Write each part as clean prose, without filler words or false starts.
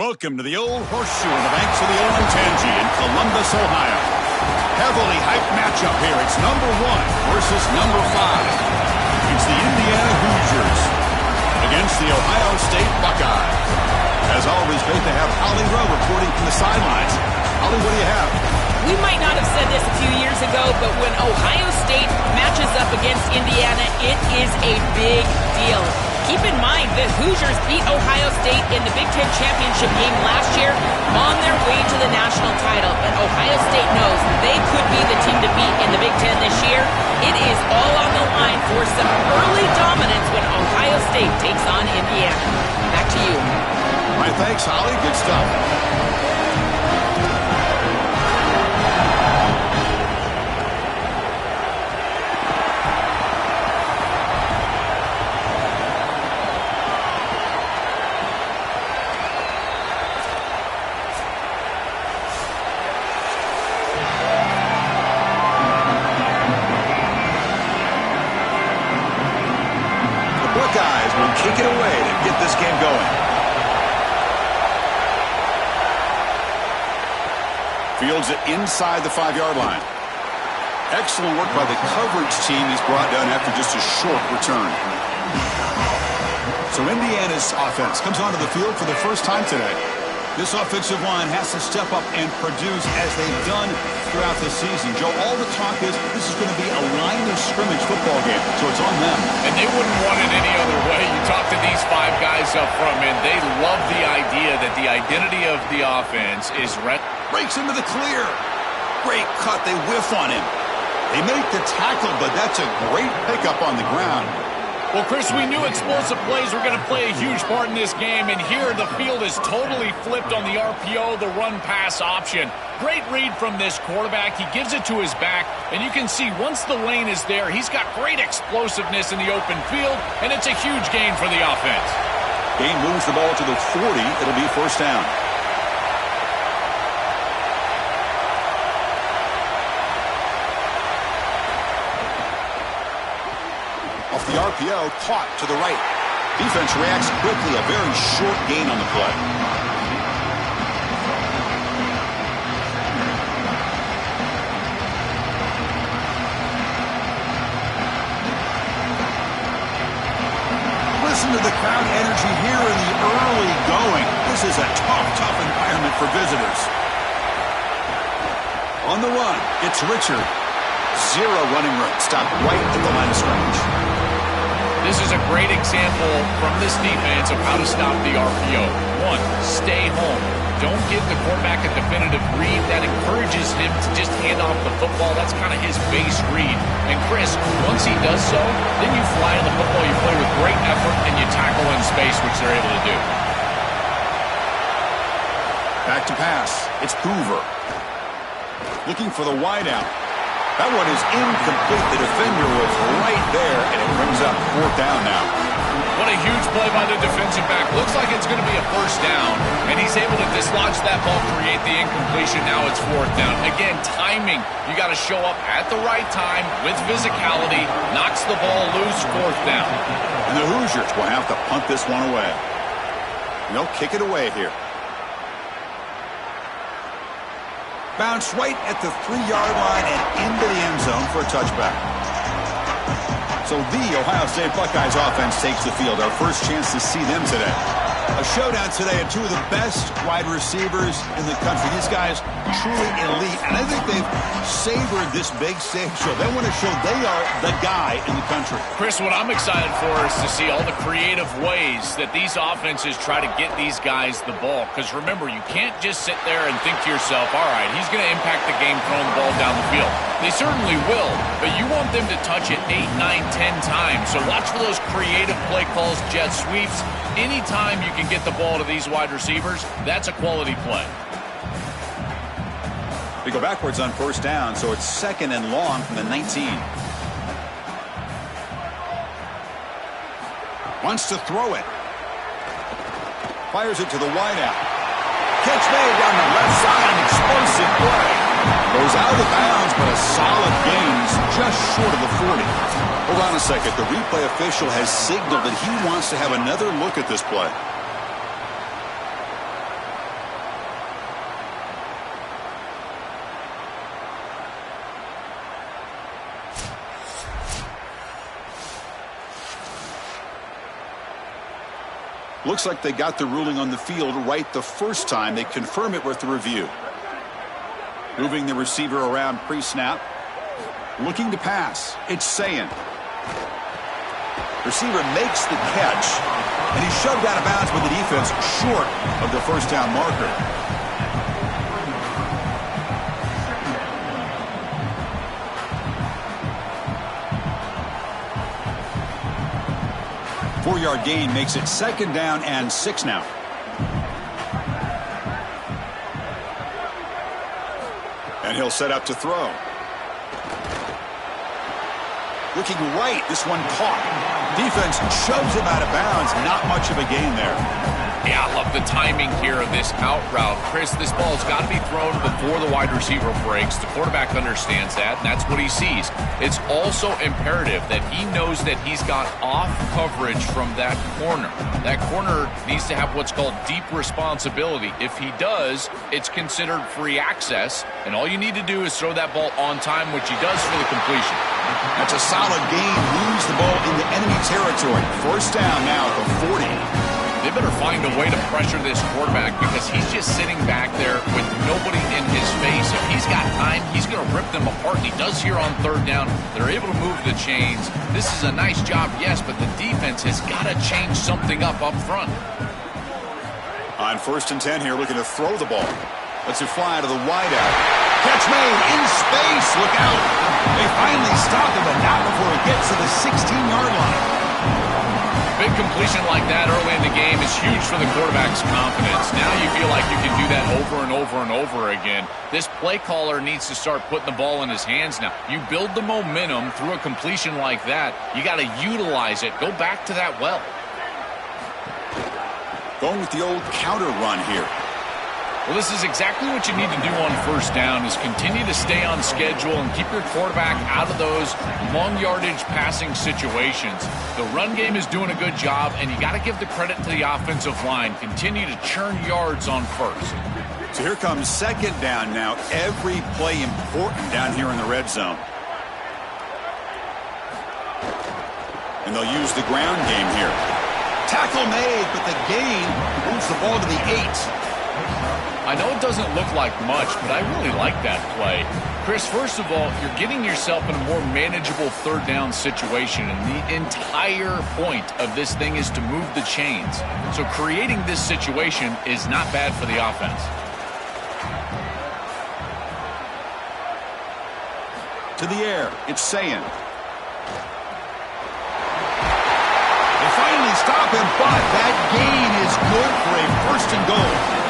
Welcome to the Old Horseshoe on the banks of the Olentangy in Columbus, Ohio. Heavily hyped matchup here. It's number 1 versus number 5. It's the Indiana Hoosiers against the Ohio State Buckeyes. As always, great to have Holly Rowe reporting from the sidelines. Holly, what do you have? We might not have said this a few years ago, but when Ohio State matches up against Indiana, it is a big deal. Keep in mind, the Hoosiers beat Ohio State in the Big Ten championship game last year on their way to the national title. But Ohio State knows they could be the team to beat in the Big Ten this year. It is all on the line for some early dominance when Ohio State takes on Indiana. Back to you. All right, thanks, Holly. Good stuff. Kick it away to get this game going. Fields it inside the 5-yard line. Excellent work by the coverage team. He's brought down after just a short return. So Indiana's offense comes onto the field for the first time today. This offensive line has to step up and produce as they've done throughout the season. Joe, all the talk is this is going to be a line of scrimmage football game, so it's on them. And they wouldn't want it any other way. You talk to these 5 guys up front, man, they love the idea that the identity of the offense is breaks into the clear. Great cut. They whiff on him. They make the tackle, but that's a great pickup on the ground. Well, Chris, we knew explosive plays were going to play a huge part in this game, and here the field is totally flipped on the RPO, the run-pass option. Great read from this quarterback. He gives it to his back, and you can see once the lane is there, he's got great explosiveness in the open field, and it's a huge gain for the offense. Gain moves the ball to the 40. It'll be first down. The RPO caught to the right. Defense reacts quickly. A very short gain on the play. Listen to the crowd energy here in the early going. This is a tough environment for visitors. On the run, it's Richard. 0 running room. Stopped right at the line of scrimmage. This is a great example from this defense of how to stop the RPO. 1, stay home. Don't give the quarterback a definitive read. That encourages him to just hand off the football. That's kind of his base read. And Chris, once he does so, then you fly on the football, you play with great effort, and you tackle in space, which they're able to do. Back to pass. It's Hoover. Looking for the wideout. That one is incomplete. The defender was right there, and it brings up 4th down now. What a huge play by the defensive back. Looks like it's going to be a first down, and he's able to dislodge that ball, create the incompletion. Now it's 4th down. Again, timing. You got to show up at the right time with physicality. Knocks the ball loose, 4th down. And the Hoosiers will have to punt this one away. They'll kick it away here. Bounce right at the 3-yard line and into the end zone for a touchback. So the Ohio State Buckeyes offense takes the field. Our first chance to see them today. A showdown today of 2 of the best wide receivers in the country. These guys truly elite, and I think they've savored this big stage show. They want to show they are the guy in the country. Chris, what I'm excited for is to see all the creative ways that these offenses try to get these guys the ball. Because remember, you can't just sit there and think to yourself, all right, he's going to impact the game throwing the ball down the field. They certainly will, but you want them to touch it 8, 9, 10 times. So watch for those creative play calls, jet sweeps. Anytime you can get the ball to these wide receivers, that's a quality play. They go backwards on first down, so it's 2nd and long from the 19. Wants to throw it. Fires it to the wideout. Catch made down the left side, an explosive play. Goes out of bounds, but a solid gain just short of the 40. Hold on a second. The replay official has signaled that he wants to have another look at this play. Looks like they got the ruling on the field right the first time. They confirm it with the review. Moving the receiver around pre-snap. Looking to pass. It's Sayin. Receiver makes the catch, and he's shoved out of bounds with the defense short of the first down marker. Four-yard gain makes it 2nd down and 6 now. And he'll set up to throw. Looking right, this one caught. Defense shoves him out of bounds. Not much of a gain there. Yeah, I love the timing here of this out route. Chris, this ball's got to be thrown before the wide receiver breaks. The quarterback understands that, and that's what he sees. It's also imperative that he knows that he's got off coverage from that corner. That corner needs to have what's called deep responsibility. If he does, it's considered free access, and all you need to do is throw that ball on time, which he does for the completion. That's a solid gain. Moves the ball into enemy territory. First down now at the 40. They better find a way to pressure this quarterback because he's just sitting back there with nobody in his face. If he's got time, he's going to rip them apart, and he does here on 3rd down. They're able to move the chains. This is a nice job, yes, but the defense has got to change something up front. On 1st and 10 here, looking to throw the ball. Lets it fly to the wideout. Catch made in space. Look out. They finally stop him, but not before it gets to the 16-yard line. Big completion like that early in the game is huge for the quarterback's confidence. Now you feel like you can do that over and over and over again. This play caller needs to start putting the ball in his hands now. You build the momentum through a completion like that. You got to utilize it. Go back to that well. Going with the old counter run here. Well, this is exactly what you need to do on 1st down is continue to stay on schedule and keep your quarterback out of those long yardage passing situations. The run game is doing a good job, and you got to give the credit to the offensive line. Continue to churn yards on 1st. So here comes 2nd down now. Every play important down here in the red zone. And they'll use the ground game here. Tackle made, but the gain moves the ball to the 8. I know it doesn't look like much, but I really like that play. Chris, first of all, you're getting yourself in a more manageable 3rd down situation, and the entire point of this thing is to move the chains. So creating this situation is not bad for the offense. To the air, it's Sayin. They finally stop him, but that gain is good for a 1st and goal.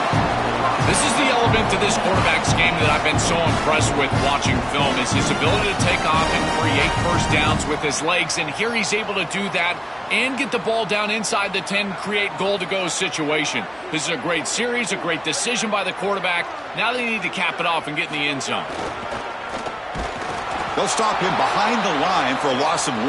This is the element to this quarterback's game that I've been so impressed with watching film is his ability to take off and create 1st downs with his legs. And here he's able to do that and get the ball down inside the 10, create goal-to-go situation. This is a great series, a great decision by the quarterback. Now they need to cap it off and get in the end zone. They'll stop him behind the line for a loss of 1.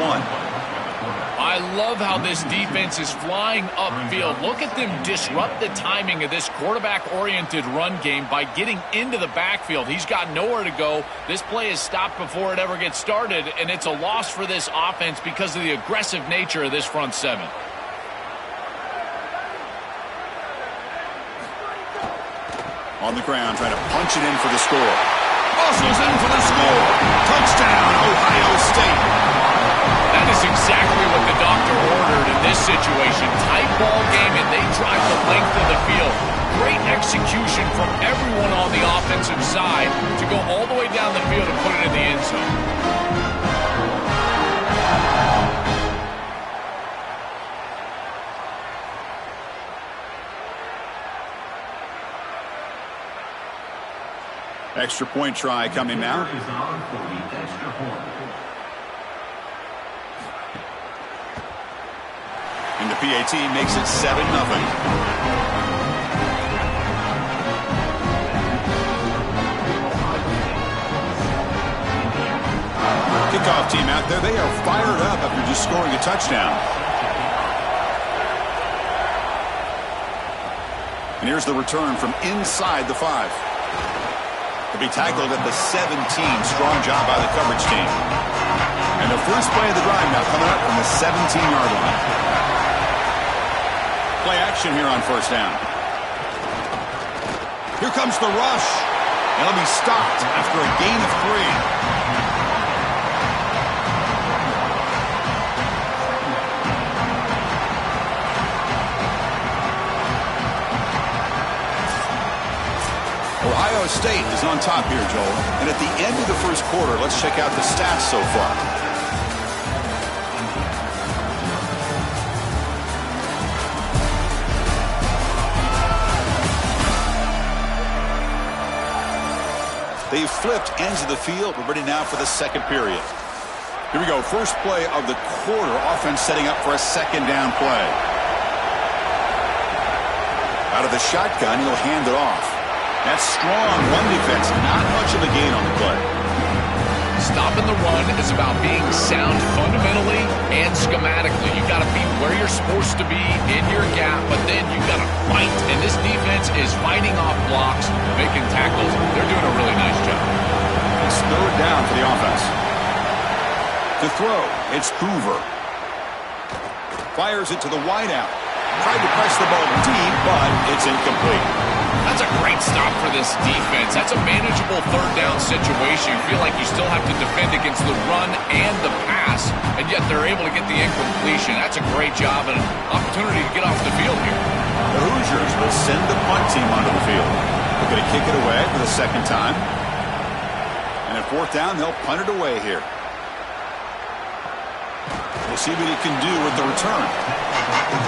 I love how this defense is flying upfield. Look at them disrupt the timing of this quarterback-oriented run game by getting into the backfield. He's got nowhere to go. This play is stopped before it ever gets started, and it's a loss for this offense because of the aggressive nature of this front 7. On the ground, trying to punch it in for the score. Muscles in for the score. Touchdown, Ohio State. That is exactly what the doctor ordered in this situation. Tight ball game, and they drive the length of the field. Great execution from everyone on the offensive side to go all the way down the field and put it in the end zone. Extra point try coming now. And the PAT makes it 7-0. Kickoff team out there. They are fired up after just scoring a touchdown. And here's the return from inside the 5. To be tackled at the 17. Strong job by the coverage team. And the first play of the drive now coming up from the 17-yard line. play action here on first down. Here comes the rush. And it'll be stopped after a gain of 3. Ohio State is on top here, Joel. And at the end of the first quarter, let's check out the stats so far. They've flipped ends of the field. We're ready now for the second period. Here we go. First play of the quarter. Offense setting up for a second down play. Out of the shotgun, he'll hand it off. That's strong run defense. Not much of a gain on the play. Stopping the run is about being sound fundamentally and schematically. You've got to be where you're supposed to be in your gap, but then you've got to fight. And this defense is fighting off blocks, making tackles. They're doing a really nice job. It's third down for the offense. To throw, it's Hoover. Fires it to the wideout. Tried to press the ball deep, but it's incomplete. That's a great stop for this defense. That's a manageable third down situation. You feel like you still have to defend against the run and the pass, and yet they're able to get the incompletion. That's a great job and an opportunity to get off the field here. The Hoosiers will send the punt team onto the field. They're going to kick it away for the second time. And at fourth down, they'll punt it away here. We'll see what he can do with the return.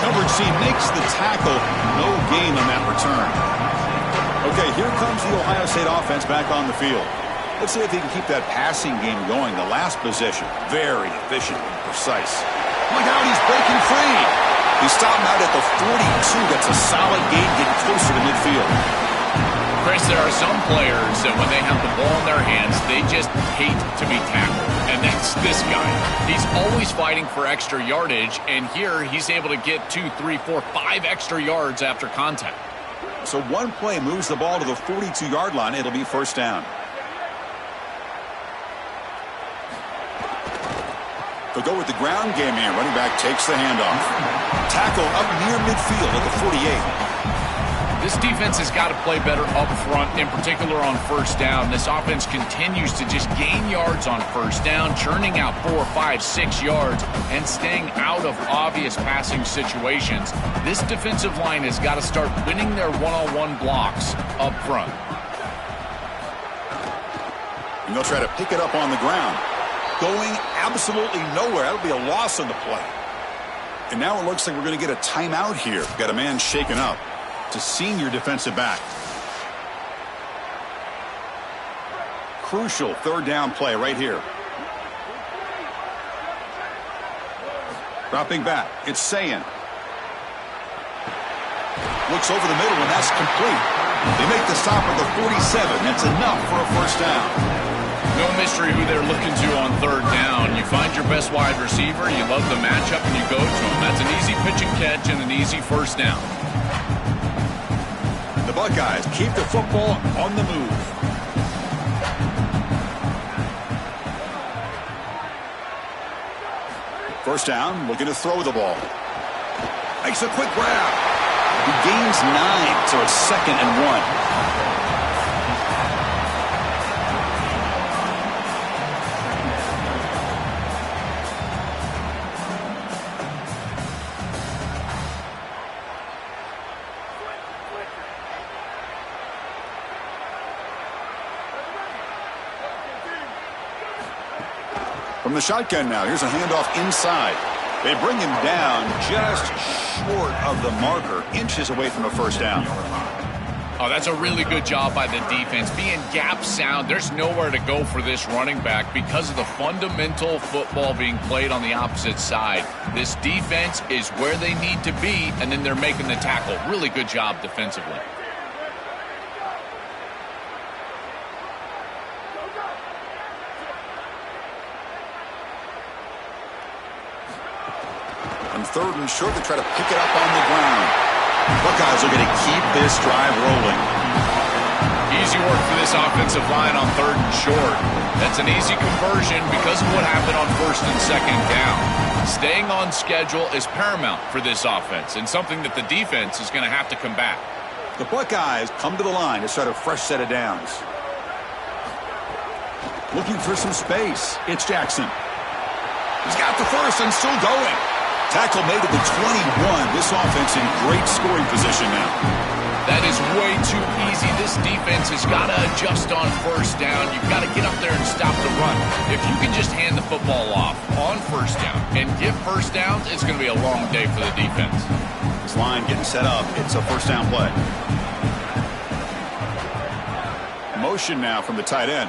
Coverage C makes the tackle. No gain on that return. Okay, here comes the Ohio State offense back on the field. Let's see if he can keep that passing game going. The last possession, very efficient and precise. Look out, he's breaking free. He stopped out at the 42. That's a solid gain, getting closer to midfield. Chris, there are some players that when they have the ball in their hands, they just hate to be tackled. And that's this guy. He's always fighting for extra yardage, and here he's able to get 2, 3, 4, 5 extra yards after contact. So one play moves the ball to the 42-yard line. It'll be first down. They'll go with the ground game here. Running back takes the handoff. Tackle up near midfield at the 48. This defense has got to play better up front, in particular on first down. This offense continues to just gain yards on first down, churning out 4, 5, 6 yards, and staying out of obvious passing situations. This defensive line has got to start winning their one-on-one blocks up front. And they'll try to pick it up on the ground. Going absolutely nowhere. That'll be a loss on the play. And now it looks like we're going to get a timeout here. Got a man shaken up. It's a senior defensive back. Crucial third down play right here. Dropping back. It's Sayin. Looks over the middle, and that's complete. They make the stop at the 47. That's enough for a first down. No mystery who they're looking to on third down. You find your best wide receiver, you love the matchup, and you go to him. That's an easy pitch and catch and an easy first down. The Buckeyes keep the football on the move. First down, looking to throw the ball. Makes a quick grab. He gains 9, so it's 2nd and 1. From the shotgun now, here's a handoff inside. They bring him down just short of the marker, inches away from a first down. Oh, that's a really good job by the defense. Being gap sound, there's nowhere to go for this running back because of the fundamental football being played on the opposite side. This defense is where they need to be, and then they're making the tackle. Really good job defensively. Third and short, they try to pick it up on the ground. Buckeyes are going to keep this drive rolling. Easy work for this offensive line on 3rd and short. That's an easy conversion because of what happened on 1st and 2nd down. Staying on schedule is paramount for this offense and something that the defense is going to have to combat. The Buckeyes come to the line to start a fresh set of downs. Looking for some space. It's Jackson. He's got the first and still going. Tackle made at the 21. This offense in great scoring position now. That is way too easy. This defense has got to adjust on 1st down. You've got to get up there and stop the run. If you can just hand the football off on 1st down and get 1st downs, it's going to be a long day for the defense. This line getting set up. It's a 1st down play. Motion now from the tight end.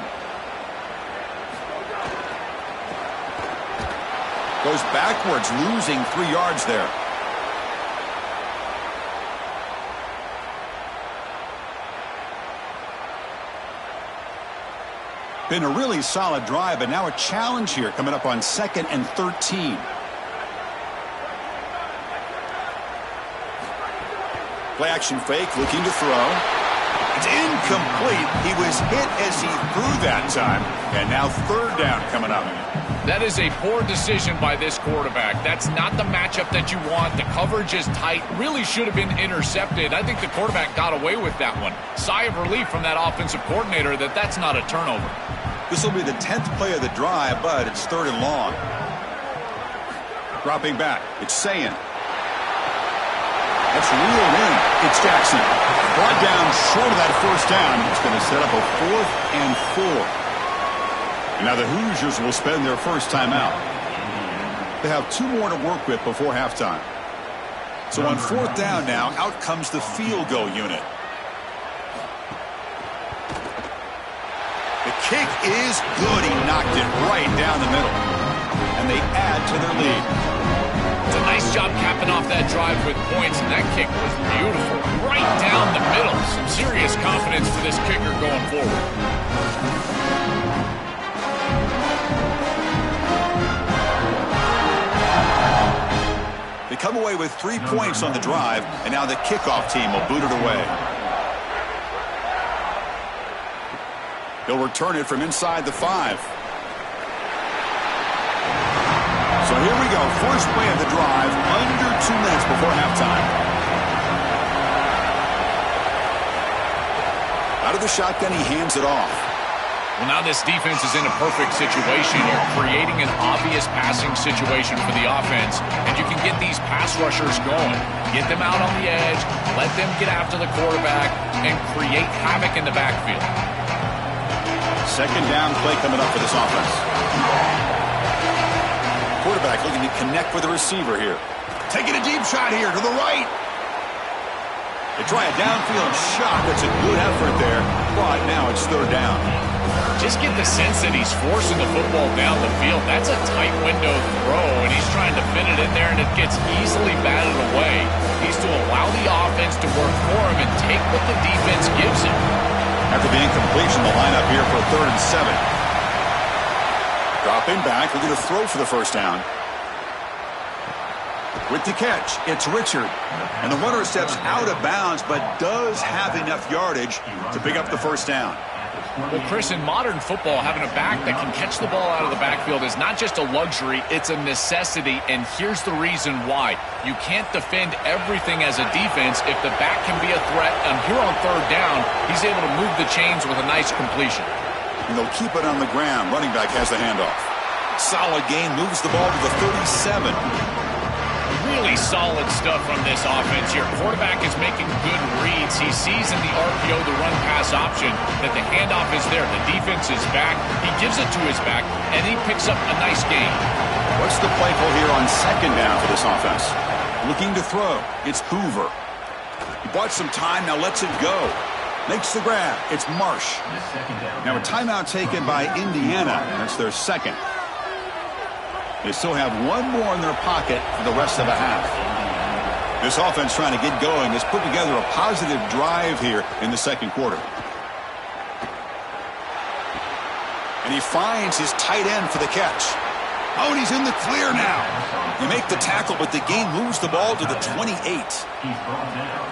Goes backwards, losing 3 yards there. Been a really solid drive, but now a challenge here coming up on 2nd and 13. Play action fake, looking to throw. It's incomplete. He was hit as he threw that time, and now 3rd down coming up. That is a poor decision by this quarterback. That's not the matchup that you want. The coverage is tight. Really should have been intercepted. I think the quarterback got away with that one. Sigh of relief from that offensive coordinator that that's not a turnover. This will be the 10th play of the drive, but it's 3rd and long. Dropping back. It's Sayin. That's reeled in. It's Jackson. Brought down short of that 1st down. It's going to set up a 4th and 4. And now the Hoosiers will spend their first timeout. They have 2 more to work with before halftime. So on 4th down now, out comes the field goal unit. The kick is good. He knocked it right down the middle. And they add to their lead. It's a nice job capping off that drive with points, and that kick was beautiful. Right down the middle. Some serious confidence for this kicker going forward. They come away with 3 points on the drive, and now the kickoff team will boot it away. They'll return it from inside the 5. So here we go. First play of the drive, under 2 minutes before halftime. Out of the shotgun, he hands it off. Well, now this defense is in a perfect situation. You're creating an obvious passing situation for the offense, and you can get these pass rushers going. Get them out on the edge, let them get after the quarterback, and create havoc in the backfield. 2nd down play coming up for this offense. Quarterback looking to connect with the receiver here. Taking a deep shot here to the right. They try a downfield shot. That's a good effort there, but now it's 3rd down. Just get the sense that he's forcing the football down the field. That's a tight window throw, and he's trying to fit it in there, and it gets easily batted away. He's to allow the offense to work for him and take what the defense gives him. After the incompletion, the lineup here for 3rd and 7. Dropping back, looking to throw for the 1st down. With the catch, it's Richard. And the runner steps out of bounds, but does have enough yardage to pick up the 1st down. Well, Chris, in modern football, having a back that can catch the ball out of the backfield is not just a luxury, it's a necessity, and here's the reason why. You can't defend everything as a defense if the back can be a threat, and here on 3rd down, he's able to move the chains with a nice completion. And they'll keep it on the ground. Running back has the handoff. Solid gain, moves the ball to the 37. Really solid stuff from this offense here. Quarterback is making good reads. He sees in the RPO the run-pass option that the handoff is there. The defense is back. He gives it to his back, and he picks up a nice gain. What's the play call here on 2nd down for this offense? Looking to throw. It's Hoover. He bought some time, now lets it go. Makes the grab. It's Marsh. Now a timeout taken by Indiana. That's their 2nd. They still have 1 more in their pocket for the rest of the half. This offense trying to get going has put together a positive drive here in the 2nd quarter. And he finds his tight end for the catch. Oh, and he's in the clear now. You make the tackle, but the gain moves the ball to the 28.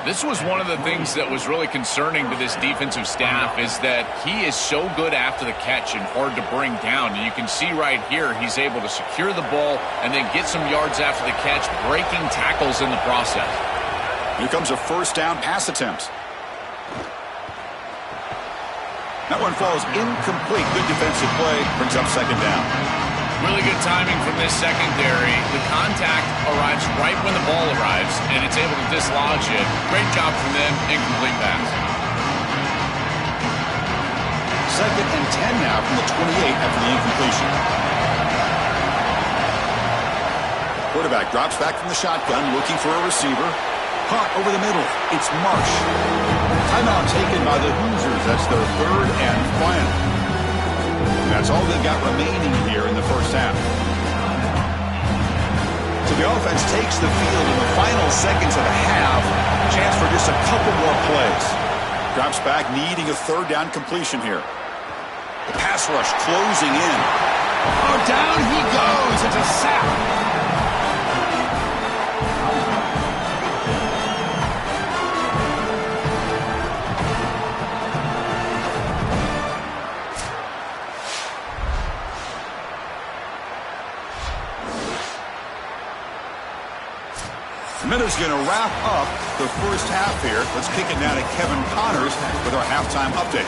This was one of the things that was really concerning to this defensive staff is that he is so good after the catch and hard to bring down. And you can see right here he's able to secure the ball and then get some yards after the catch, breaking tackles in the process. Here comes a first down pass attempt. That one falls incomplete. Good defensive play. Brings up second down. Really good timing from this secondary. The contact arrives right when the ball arrives, and it's able to dislodge it. Great job from them. Incomplete pass. Second and 10 now from the 28 after the incompletion. Quarterback drops back from the shotgun, looking for a receiver. Caught over the middle. It's Marsh. Timeout taken by the Hoosiers. That's their third and final. That's all they've got remaining here in the first half. So the offense takes the field in the final seconds of the half. Chance for just a couple more plays. Drops back, needing a third down completion here. The pass rush closing in. Oh, down he goes. It's a sack. Minutes going to wrap up the first half here. Let's kick it now to Kevin Connors with our halftime update.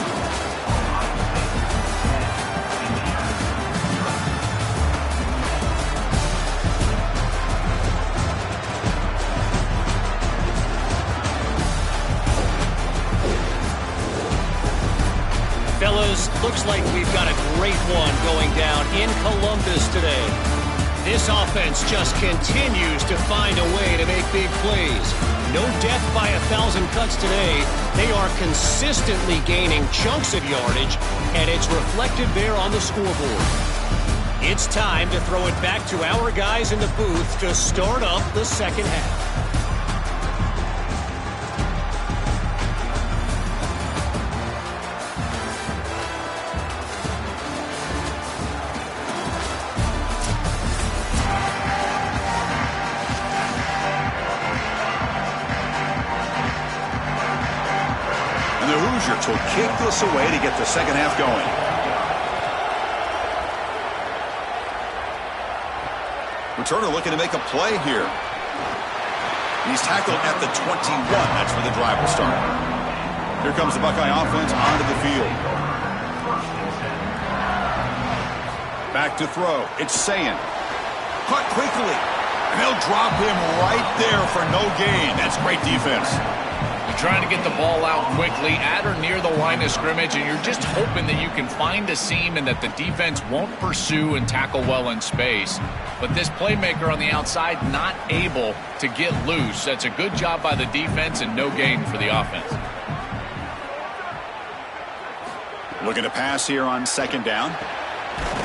Fellas, looks like we've got a great one going down in Columbus today. This offense just continues to find a way to make big plays. No death by 1,000 cuts today. They are consistently gaining chunks of yardage, and it's reflected there on the scoreboard. It's time to throw it back to our guys in the booth to start up the second half. Will kick this away to get the second half going. Returner looking to make a play here. He's tackled at the 21. That's where the drive will start. Here comes the Buckeye offense onto the field. Back to throw. It's Sayin. Caught quickly. And they'll drop him right there for no gain. That's great defense. Trying to get the ball out quickly at or near the line of scrimmage, and you're just hoping that you can find a seam and that the defense won't pursue and tackle well in space. But this playmaker on the outside not able to get loose. That's a good job by the defense and no gain for the offense. Looking to pass here on second down.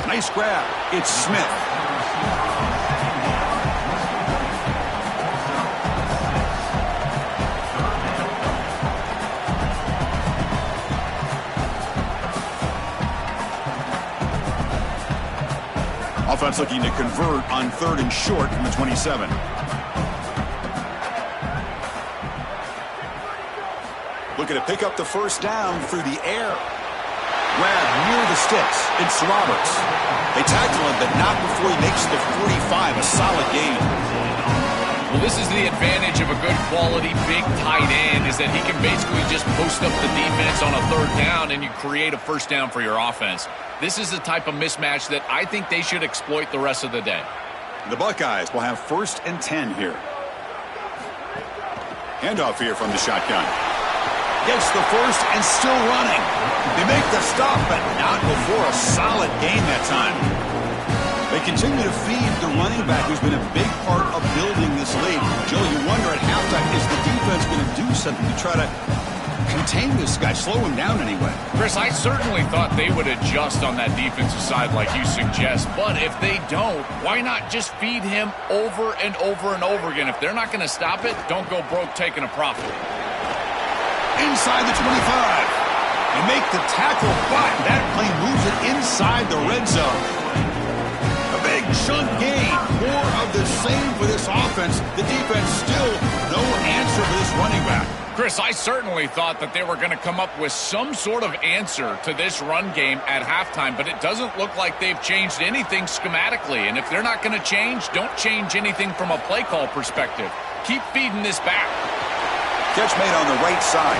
Nice grab. It's Smith. Offense looking to convert on third and short from the 27. Looking to pick up the first down through the air. Grab near the sticks. It's Roberts. They tackle him, but not before he makes the 45. A solid gain. Well, this is the advantage of a good quality big tight end is that he can basically just post up the defense on a third down and you create a first down for your offense. This is the type of mismatch that I think they should exploit the rest of the day. The Buckeyes will have first and 10 here. Handoff here from the shotgun. Gets the first and still running. They make the stop, but not before a solid gain that time. They continue to feed the running back who's been a big part of building this lead. Joe, you wonder at halftime, is the defense going to do something to try to contain this guy, slow him down anyway? Chris, I certainly thought they would adjust on that defensive side like you suggest, but if they don't, why not just feed him over and over and over again? If they're not going to stop it, don't go broke taking a profit. Inside the 25. They make the tackle, but that play moves it inside the red zone. A big big chunk gain. More of the same for this offense. The defense still no answer for this running back. Chris, I certainly thought that they were going to come up with some sort of answer to this run game at halftime, but it doesn't look like they've changed anything schematically. And if they're not going to change, don't change anything from a play call perspective. Keep feeding this back. Catch made on the right side.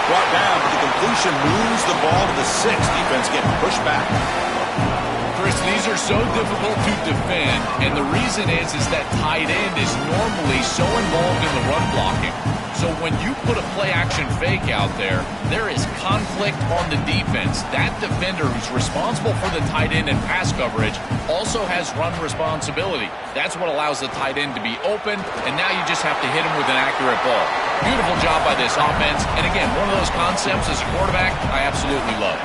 Brought down, but the completion moves the ball to the 6. Defense getting pushed back. Chris, these are so difficult to defend, and the reason is that tight end is normally so involved in the run blocking. So when you put a play-action fake out there, there is conflict on the defense. That defender who's responsible for the tight end and pass coverage also has run responsibility. That's what allows the tight end to be open, and now you just have to hit him with an accurate ball. Beautiful job by this offense, and again, one of those concepts as a quarterback I absolutely love.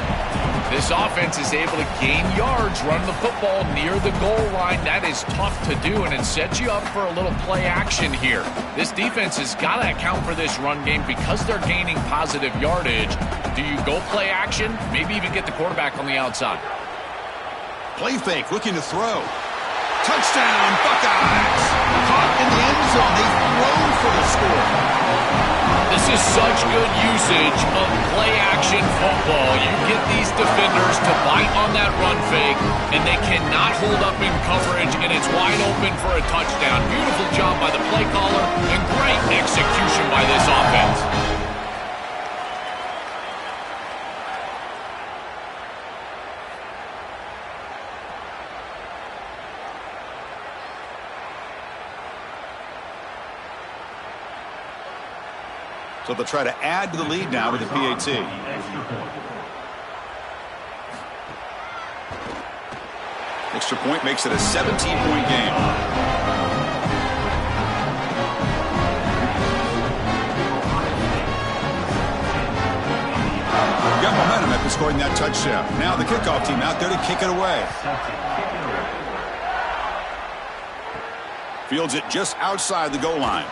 This offense is able to gain yards, run the football near the goal line. That is tough to do, and it sets you up for a little play action here. This defense has got to account for this run game because they're gaining positive yardage. Do you go play action? Maybe even get the quarterback on the outside. Play fake, looking to throw. Touchdown, Buckeyes! Caught in the end zone. They throw for the score. This is such good usage of play-action football. You get these defenders to bite on that run fake, and they cannot hold up in coverage, and it's wide open for a touchdown. Beautiful job by the play caller, and great execution by this offense. So they'll try to add to the lead now with the PAT. Extra point makes it a 17-point game. Got momentum after scoring that touchdown. Now the kickoff team out there to kick it away. Fields it just outside the goal line.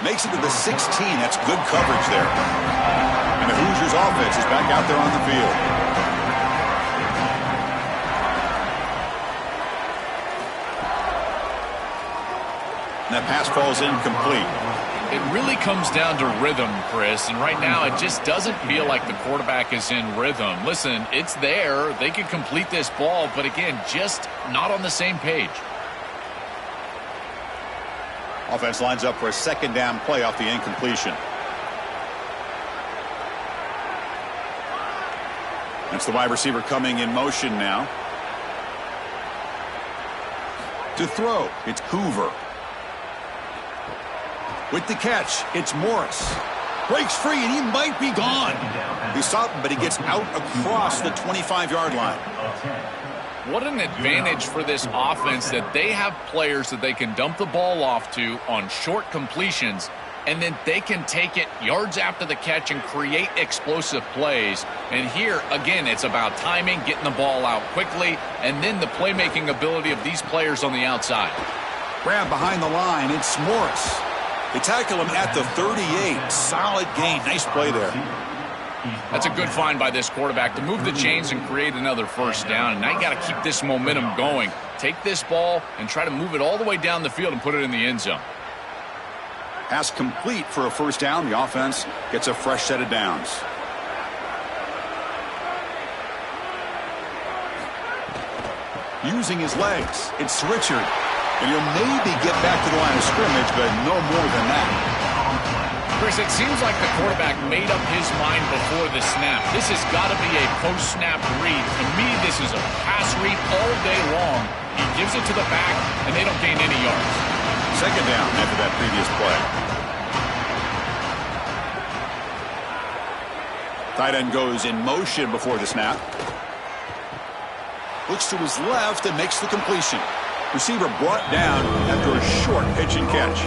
Makes it to the 16. That's good coverage there. And the Hoosiers offense is back out there on the field. And that pass falls incomplete. It really comes down to rhythm, Chris, and right now it just doesn't feel like the quarterback is in rhythm. Listen, it's there. They can complete this ball, but again, just not on the same page. Offense lines up for a second down play off the incompletion. That's the wide receiver coming in motion now. To throw, it's Hoover. With the catch, it's Morris. Breaks free, and he might be gone. He stopped him, but he gets out across the 25-yard line. What an advantage for this offense that they have players that they can dump the ball off to on short completions, and then they can take it yards after the catch and create explosive plays. And here, again, it's about timing, getting the ball out quickly, and then the playmaking ability of these players on the outside. Grab behind the line, it's Morris. They tackle him at the 38. Solid gain. Nice play there. That's a good find by this quarterback to move the chains and create another first down. And now you got to keep this momentum going. Take this ball and try to move it all the way down the field and put it in the end zone. Pass complete for a first down. The offense gets a fresh set of downs. Using his legs, it's Richard. And he'll maybe get back to the line of scrimmage, but no more than that. Chris, it seems like the quarterback made up his mind before the snap. This has got to be a post-snap read. To me, this is a pass read all day long. He gives it to the back, and they don't gain any yards. Second down after that previous play. Tight end goes in motion before the snap. Looks to his left and makes the completion. Receiver brought down after a short pitch and catch.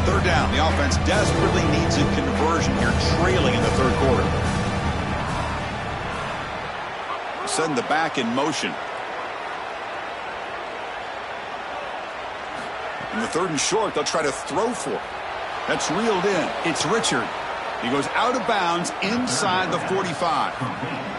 Third down. The offense desperately needs a conversion here, trailing in the third quarter. Send the back in motion. In the 3rd and short, they'll try to throw for it. That's reeled in. It's Richard. He goes out of bounds inside the 45.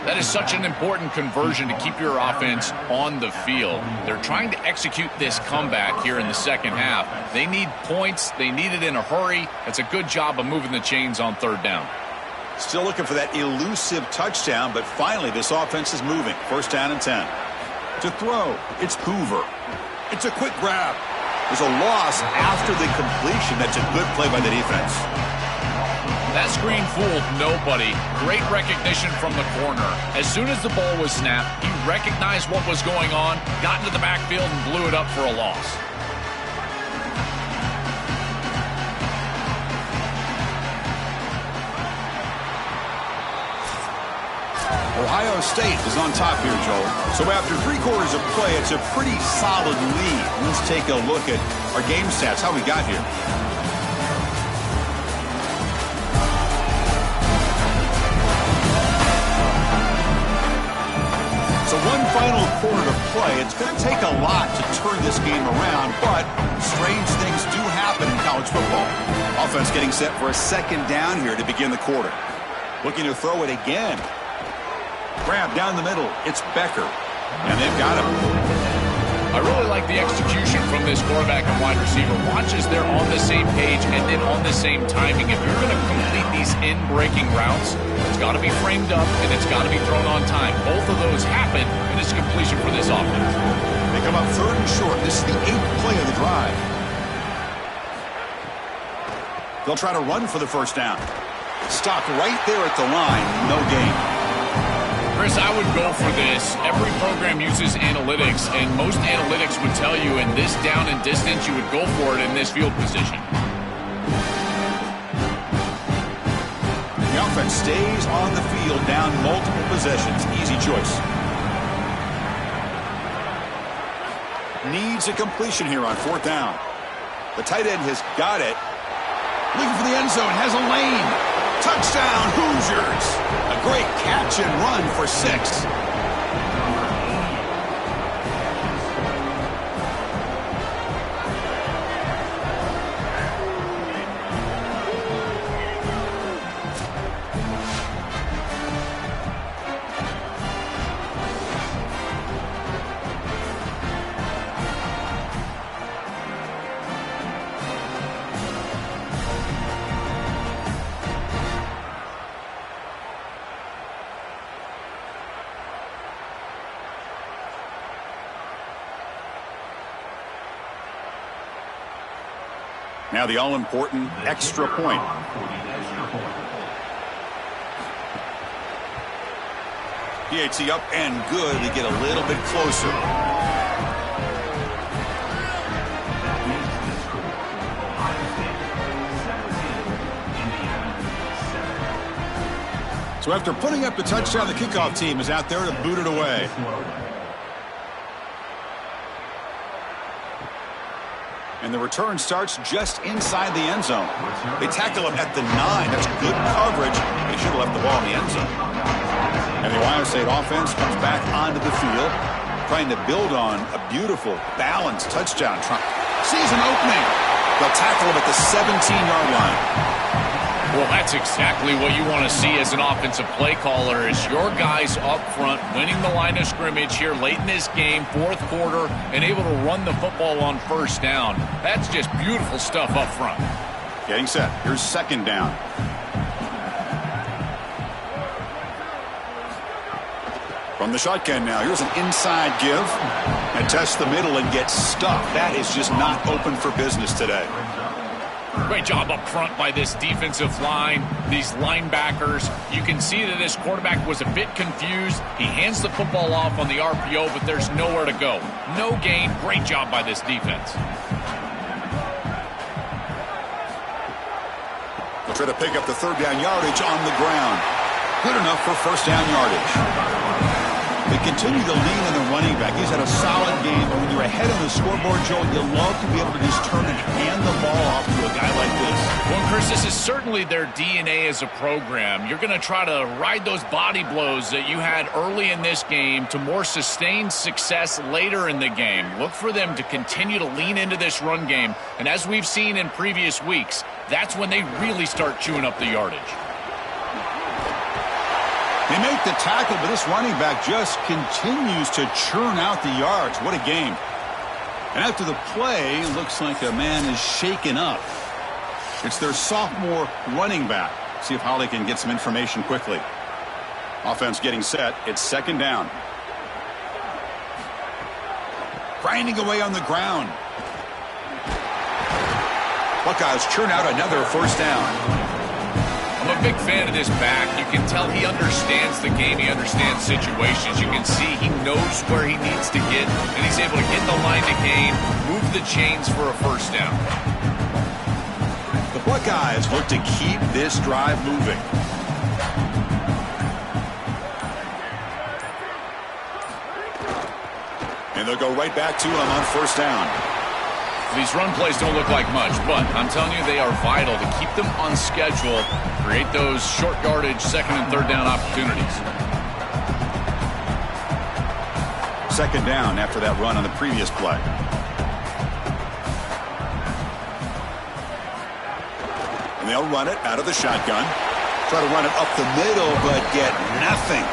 That is such an important conversion to keep your offense on the field. They're trying to execute this comeback here in the second half. They need points. They need it in a hurry. That's a good job of moving the chains on 3rd down. Still looking for that elusive touchdown, but finally this offense is moving. 1st down and 10. To throw, it's Hoover. It's a quick grab. There's a loss after the completion. That's a good play by the defense. That screen fooled nobody. Great recognition from the corner. As soon as the ball was snapped, he recognized what was going on, got into the backfield, and blew it up for a loss. Ohio State is on top here, Joel. So after 3 quarters of play, it's a pretty solid lead. Let's take a look at our game stats, how we got here. So one final quarter to play. It's going to take a lot to turn this game around, but strange things do happen in college football. Offense getting set for a 2nd down here to begin the quarter. Looking to throw it again. Grab down the middle. It's Becker. And they've got him. I really like the execution from this quarterback and wide receiver. Watch as they're on the same page and then on the same timing. If you're going to complete these in-breaking routes, it's got to be framed up and it's got to be thrown on time. Both of those happen, and it's completion for this offense. They come up 3rd and short. This is the 8th play of the drive. They'll try to run for the 1st down. Stopped right there at the line. No gain. Chris, I would go for this. Every program uses analytics, and most analytics would tell you in this down and distance, you would go for it in this field position. The offense stays on the field, down multiple possessions. Easy choice. Needs a completion here on 4th down. The tight end has got it. Looking for the end zone, has a lane. Touchdown, Hoosiers. A great catch and run for 6. Now the all-important extra point. PAT up and good. They get a little bit closer. So after putting up the touchdown, the kickoff team is out there to boot it away. And the return starts just inside the end zone. They tackle him at the 9. That's good coverage. They should have left the ball in the end zone. And the Ohio State offense comes back onto the field, trying to build on a beautiful, balanced touchdown. Sees an opening. They'll tackle him at the 17-yard line. Well, that's exactly what you want to see as an offensive play caller, is your guys up front winning the line of scrimmage here late in this game, 4th quarter, and able to run the football on 1st down. That's just beautiful stuff up front. Getting set. Here's 2nd down. From the shotgun now. Here's an inside give. And test the middle and get stuck. That is just not open for business today. Great job up front by this defensive line, these linebackers. You can see that this quarterback was a bit confused. He hands the football off on the RPO, but there's nowhere to go. No gain. Great job by this defense. They'll try to pick up the 3rd down yardage on the ground. Good enough for 1st down yardage. They continue to lean on the running back. He's had a solid game, but when you're ahead on the scoreboard, Joe, you love to be able to just turn and hand the ball off to a guy like this. Well, Chris, this is certainly their DNA as a program. You're going to try to ride those body blows that you had early in this game to more sustained success later in the game. Look for them to continue to lean into this run game, and as we've seen in previous weeks, that's when they really start chewing up the yardage. They make the tackle, but this running back just continues to churn out the yards. What a game. And after the play, looks like a man is shaken up. It's their sophomore running back. See if Holly can get some information quickly. Offense getting set. It's second down. Grinding away on the ground. Buckeyes churn out another first down. I'm a big fan of this back. You can tell he understands the game. He understands situations. You can see he knows where he needs to get, and he's able to get the line to gain, move the chains for a first down. The Buckeyes look to keep this drive moving. And they'll go right back to him on first down. These run plays don't look like much, but I'm telling you, they are vital to keep them on schedule, create those short yardage second and third down opportunities. Second down after that run on the previous play. And they'll run it out of the shotgun. Try to run it up the middle, but get nothing.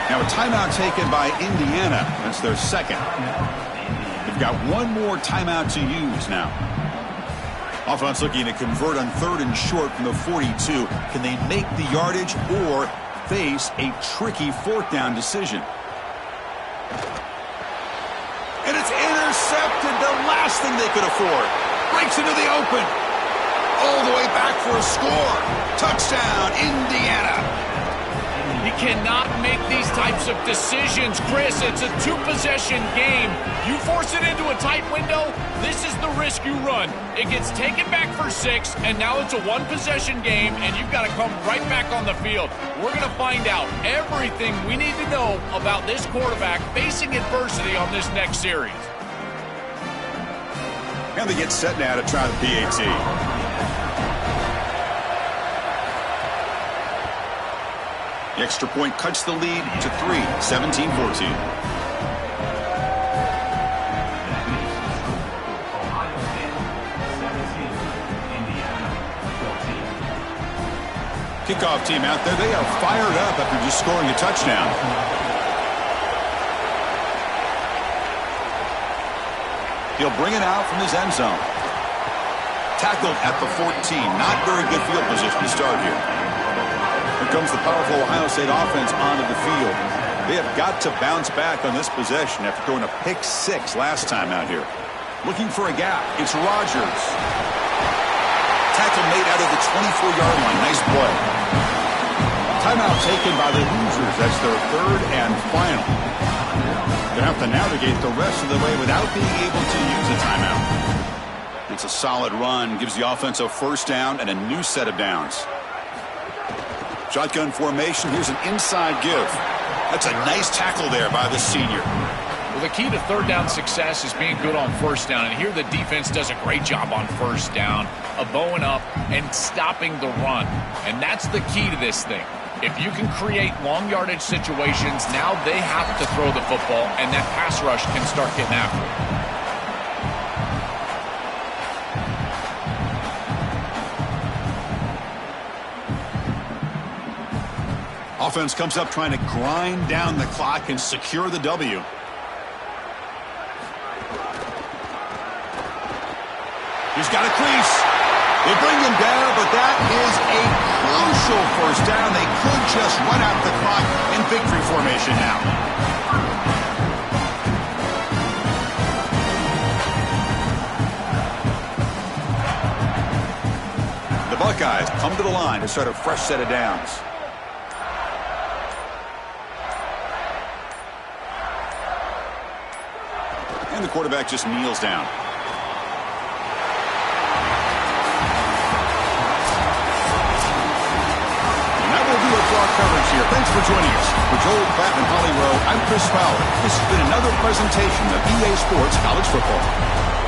Now a timeout taken by Indiana. That's their second. They've got one more timeout to use now. Offense looking to convert on third and short from the 42. Can they make the yardage or face a tricky fourth down decision? And it's intercepted, the last thing they could afford. Breaks into the open. All the way back for a score. Touchdown, Indiana. He cannot make these types of decisions, Chris. It's a two-possession game. You force it into a tight window, this is the risk you run. It gets taken back for 6, and now it's a one-possession game, and you've got to come right back on the field. We're going to find out everything we need to know about this quarterback facing adversity on this next series. And they get set now to try the PAT. The extra point cuts the lead to 3, 17-14. Kickoff team out there. They are fired up after just scoring a touchdown. He'll bring it out from his end zone. Tackled at the 14. Not very good field position to start here. Here comes the powerful Ohio State offense onto the field. They have got to bounce back on this possession after throwing a pick-6 last time out here. Looking for a gap. It's Rodgers. Tackle made out of the 24-yard line. Nice play. Timeout taken by the Hoosiers. That's their third and final. They have to navigate the rest of the way without being able to use a timeout. It's a solid run. Gives the offense a first down and a new set of downs. Shotgun formation. Here's an inside give. That's a nice tackle there by the senior. Well, the key to third down success is being good on first down. And here the defense does a great job on first down of bowing up and stopping the run. And that's the key to this thing. If you can create long yardage situations, now they have to throw the football, and that pass rush can start getting after it. Offense comes up trying to grind down the clock and secure the W. He's got a crease. They bring him down, but that is a crucial first down. They could just run out the clock in victory formation now. The Buckeyes come to the line to start a fresh set of downs. And the quarterback just kneels down. And that will do it for our coverage here. Thanks for joining us. For Joel Platt and Holly Rowe, I'm Chris Fowler. This has been another presentation of EA Sports College Football.